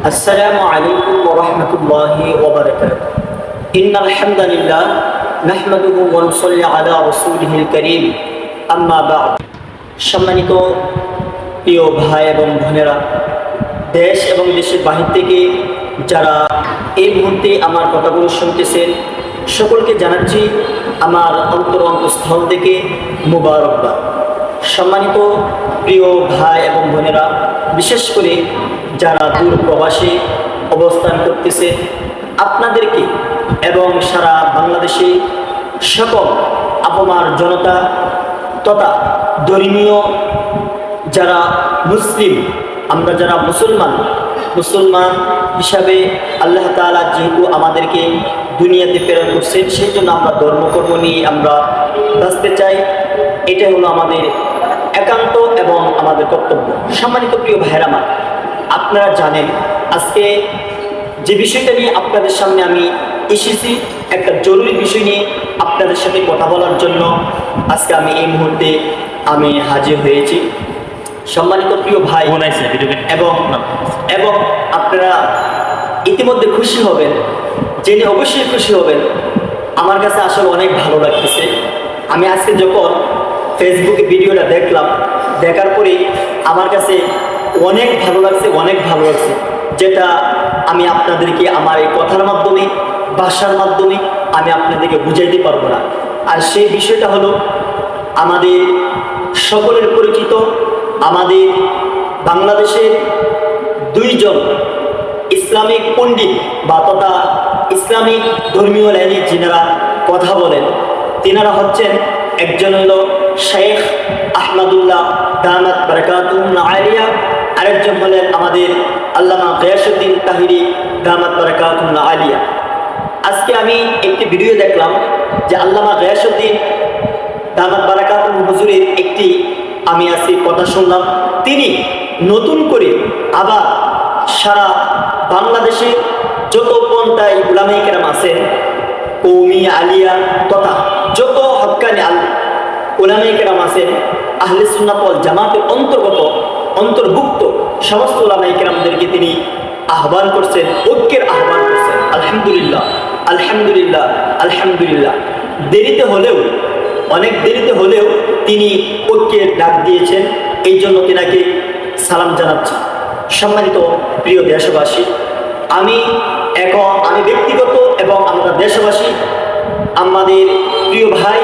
আসসালামু আলাইকুম ওয়া রাহমাতুল্লাহি ওয়া বারাকাতুহু। ইন্নাল হামদালিল্লাহ নাহমাদুহু ওয়া নুসাল্লি আলা রাসূলিহিল কারীম। আম্মা বা'দ। সম্মানিত প্রিয় ভাই এবং বোনেরা, দেশ এবং দেশের বাহির থেকে যারা এই মুহূর্তে আমার কথাগুলো শুনতেছেন, সকলকে জানাচ্ছি আমার অন্তঃস্থল থেকে মুবারকবাদ। সম্মানিত প্রিয় ভাই এবং বোনেরা, বিশেষ করে যারা দূর প্রবাসে অবস্থান করতেছে, আপনাদেরকে এবং সারা বাংলাদেশে সকল আপামর জনতা তথা ধর্মীয় যারা মুসলিম, আমরা যারা মুসলমান হিসাবে আল্লাহ তাআলা যেহেতু আমাদেরকে দুনিয়াতে প্রেরণ করছেন, সেই জন্য আমরা ধর্মকর্ম নিয়ে আমরা বাঁচতে চাই। এটা হলো আমাদের একান্ত এবং আমাদের কর্তব্য। সম্মানিত প্রিয় ভাইরা আমার, আপনারা জানেন আজকে যে বিষয়টা নিয়ে আপনাদের সামনে আমি এসেছি, একটা জরুরি বিষয় নিয়ে আপনাদের সাথে কথা বলার জন্য আজকে আমি এই মুহূর্তে আমি হাজির হয়েছি। সম্মানিত প্রিয় ভাই এবং আপনারা ইতিমধ্যে খুশি হবেন, জেনে অবশ্যই খুশি হবেন। আমার কাছে আসলে অনেক ভালো লাগতেছে। আমি আজকে যখন ফেসবুকে ভিডিওটা দেখলাম, দেখার পরে আমার কাছে অনেক ভালো লাগছে, যেটা আমি আপনাদেরকে আমার এই কথার মাধ্যমে, ভাষার মাধ্যমে আমি আপনাদেরকে বুঝাইতে পারবো না। আর সেই বিষয়টা হলো আমাদের সকলের পরিচিত, আমাদের বাংলাদেশের দুইজন ইসলামিক পণ্ডিত বা তথা ইসলামিক ধর্মীয় লাইনে যিনারা কথা বলেন, তিনারা হচ্ছেন, একজন হলো শেখ আহমদুল্লাহ দামাত বারাকাতুহুম আলিয়া, আরেকজন হলেন আমাদের আল্লামা গিয়াসউদ্দিন তাহিরি দামাত বারাকাতুহুম আলিয়া। আজকে আমি একটি ভিডিও দেখলাম যে আল্লামা গিয়াসউদ্দিন দামাত বারাকাতুহুম হুজুরের একটি আমি আজকে কথা শুনলাম। তিনি নতুন করে আবার সারা বাংলাদেশে যত পন্থায় উলামায়ে কেরাম আছেন, কওমি আলিয়া তথা যত হক্কানি উলামায়ে কেরাম আছেন, আহলে সুন্নাত ওয়াল জামাতের অন্তর্ভুক্ত সমস্ত উলামায়ে কেরামদেরকে তিনি আহ্বান করছেন, ঐক্যের আহ্বান করছেন। আলহামদুলিল্লাহ, আলহামদুলিল্লাহ, আলহামদুলিল্লাহ। অনেক দেরিতে হলেও তিনি ঐক্যের ডাক দিয়েছেন, এই জন্য তিনাকে সালাম জানাচ্ছি। সম্মানিত প্রিয় দেশবাসী, আমি ব্যক্তিগত এবং আমরা দেশবাসী, আমাদের প্রিয় ভাই,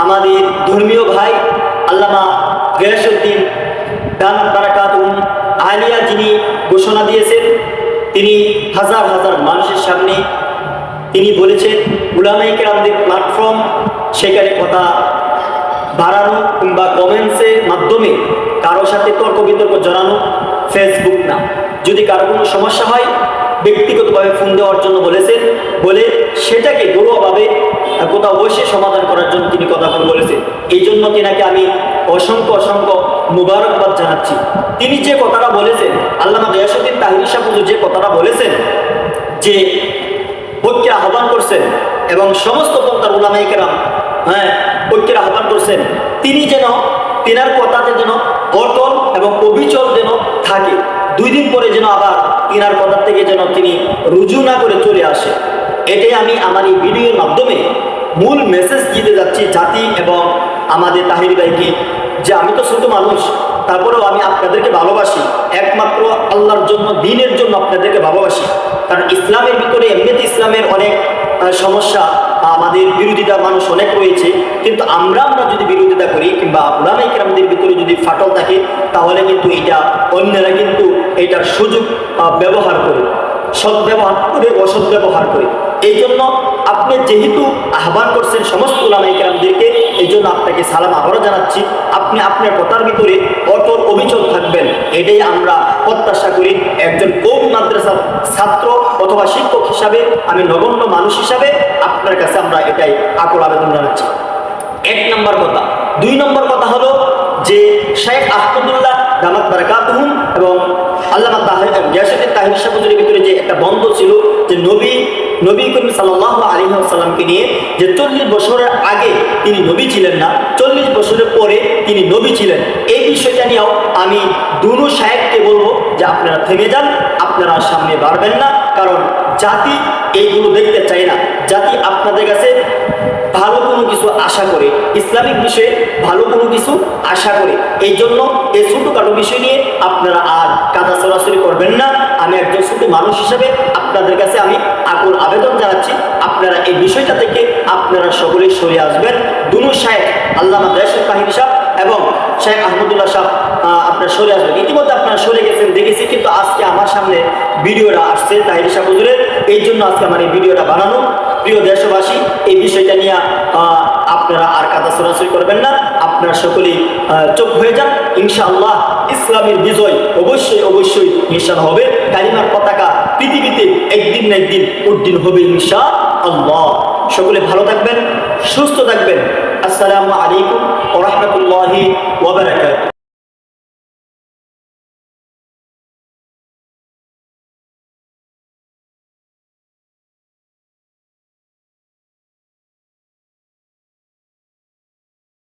আমাদের ধর্মীয় ভাই আল্লামা গিয়াসউদ্দিন দামাত বারাকাতুহুম আলিয়া যিনি ঘোষণা দিয়েছেন, তিনি হাজার হাজার মানুষের সামনে তিনি বলেছেন উলামায়ে কেরামদের প্ল্যাটফর্ম, সেখানে কথা বাড়ানো কিংবা কমেন্টসের মাধ্যমে কারো সাথে তর্ক বিতর্ক জানানো, ফেসবুক না। যদি কারো কোনো সমস্যা হয় ব্যক্তিগতভাবে ফোন দেওয়ার জন্য বলেছেন, বলে সেটাকে ঘরোয়াভাবে কোথাও বসে সমাধান করার জন্য তিনি কথা বলেছেন। এই জন্য তিনাকে আমি অসংখ্য মুবারকবাদ জানাচ্ছি। তিনি যে কথাটা বলেছেন, আল্লামা গিয়াসউদ্দিন তাহিরি সাহেব হুজুর যে কথাটা বলেছেন, যে ঐক্যের আহ্বান করছেন এবং সমস্ত পন্থার উলামায়ে কেরাম ঐক্যের আহ্বান করছেন, তিনি যেন তিনার কথাতে যেন অটল এবং অবিচল যেন থাকে, 2 দিন পরে যেন আবার তিনার কথা থেকে যেন তিনি রুজু না করে চলে আসে। এটাই আমি আমার এই ভিডিওর মাধ্যমে মূল মেসেজ দিতে যাচ্ছি জাতি এবং আমাদের তাহিরি ভাইকে, যে আমি তো ছোট মানুষ, তারপরেও আমি আপনাদেরকে ভালোবাসি, একমাত্র আল্লাহর জন্য, দ্বীনের জন্য আপনাদেরকে ভালোবাসি। কারণ ইসলামের ভিতরে এমনিতে ইসলামের অনেক সমস্যা, আমাদের বিরোধিতা মানুষ অনেক রয়েছে, কিন্তু আমরা যদি বিরোধিতা করি কিংবা উলামায়ে কেরামদের ভিতরে যদি ফাটল থাকে, তাহলে কিন্তু এটা অন্যরা কিন্তু এটার সুযোগ ব্যবহার করে, সদ্ব্যবহার করে, অসদ্ব্যবহার করে। এই জন্য আপনি যেহেতু আহ্বান করছেন সমস্ত উলামায়ে কেরামদেরকে, এই জন্য আপনাকে সালাম আবারও জানাচ্ছি। আপনি আপনার কথার ভিতরে অটল অবিচল থাকবেন, এটাই আমরা প্রত্যাশা করি। একজন কওমি মাদ্রাসার ছাত্র অথবা শিক্ষক হিসাবে, আমি নগণ্য মানুষ হিসাবে আপনার কাছে আমরা এটাই আকুল আবেদন জানাচ্ছি। 1 নম্বর কথা। 2 নম্বর কথা হলো যে শেখ আহমদুল্লাহ দামাত বারাকাতুহুম এবং আল্লামা গিয়াসউদ্দিন তাহিরি সাহেব হুজুরের ভিতরে যে একটা বন্ধ ছিল, যে নবী নবী করিম সাল্লাল্লাহু আলাইহি ওয়াসাল্লামকে নিয়ে যে 40 বছরের আগে তিনি নবী ছিলেন না, 40 বছরের পরে তিনি নবী ছিলেন, এই বিষয়টা নিয়েও আমি দুনো শায়েখকে বলবো যে আপনারা থেমে যান, আপনারা সামনে বাড়বেন না। কারণ জাতি এইগুলো দেখতে চায় না। জাতি আপনাদের কাছে ভালো কোনো কিছু আশা করে, ইসলামিক বিষয়ে ভালো কোনো কিছু আশা করে। এই জন্য এই ছোটোখাটো বিষয় নিয়ে আপনারা আর কাদা চলাচলি করবেন না। আমি একজন ছোট মানুষ হিসেবে আপনাদের কাছে আমি আকুল আবেদন জানাচ্ছি, আপনারা এই বিষয়টা থেকে আপনারা সকলেই সরে আসবেন। দুনু শায়েখ আল্লামা দেশের তাহির সাহেব এবং শেখ আহমদুল্লাহ সাহেব আপনারা সরে আসবেন। ইতিমধ্যে আপনারা সরে গেছেন দেখেছি, কিন্তু আজকে আমার সামনে ভিডিওটা আসছে তাহির সাহেব হুজুরের, এই জন্য আজকে আমার এই ভিডিওটা বানানো। প্রিয় দেশবাসী, এই বিষয়টা নিয়ে আপনারা আর কাদা চলাচল করবেন না, আপনারা সকলেই চুপ হয়ে যান। ইনশাআল্লাহ ইসলামের বিজয় অবশ্যই অবশ্যই নিশান হবে। কালিমার পতাকা পৃথিবীতে একদিন না একদিন উড্ডীন হবে ইনশাআল্লাহ। সকলে ভালো থাকবেন, সুস্থ থাকবেন। আসসালামু আলাইকুম ওয়া রাহমাতুল্লাহি ওয়া বারাকাতুহু।